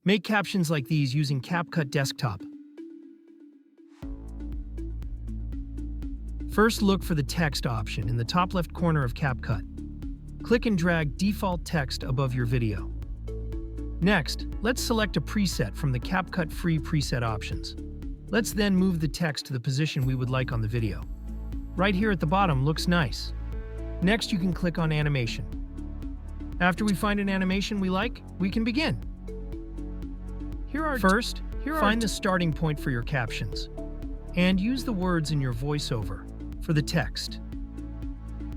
Make captions like these using CapCut Desktop. First, look for the text option in the top left corner of CapCut. Click and drag default text above your video. Next, let's select a preset from the CapCut free preset options. Let's then move the text to the position we would like on the video. Right here at the bottom looks nice. Next, you can click on Animation. After we find an animation we like, we can begin. First, find the starting point for your captions, and use the words in your voiceover for the text.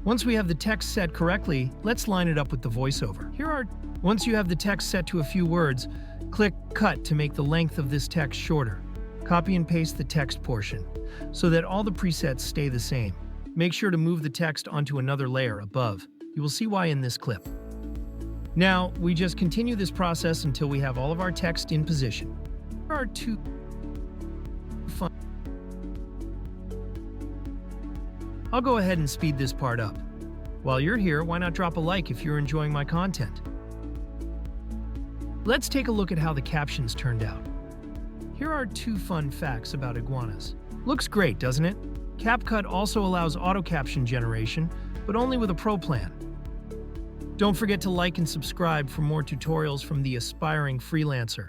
Once we have the text set correctly, let's line it up with the voiceover. Once you have the text set to a few words, click Cut to make the length of this text shorter. Copy and paste the text portion so that all the presets stay the same. Make sure to move the text onto another layer above. You will see why in this clip. Now, we just continue this process until we have all of our text in position. Here are two fun. I'll go ahead and speed this part up. While you're here, why not drop a like if you're enjoying my content? Let's take a look at how the captions turned out. Here are two fun facts about iguanas. Looks great, doesn't it? CapCut also allows auto caption generation, but only with a pro plan. Don't forget to like and subscribe for more tutorials from the aspiring freelancer.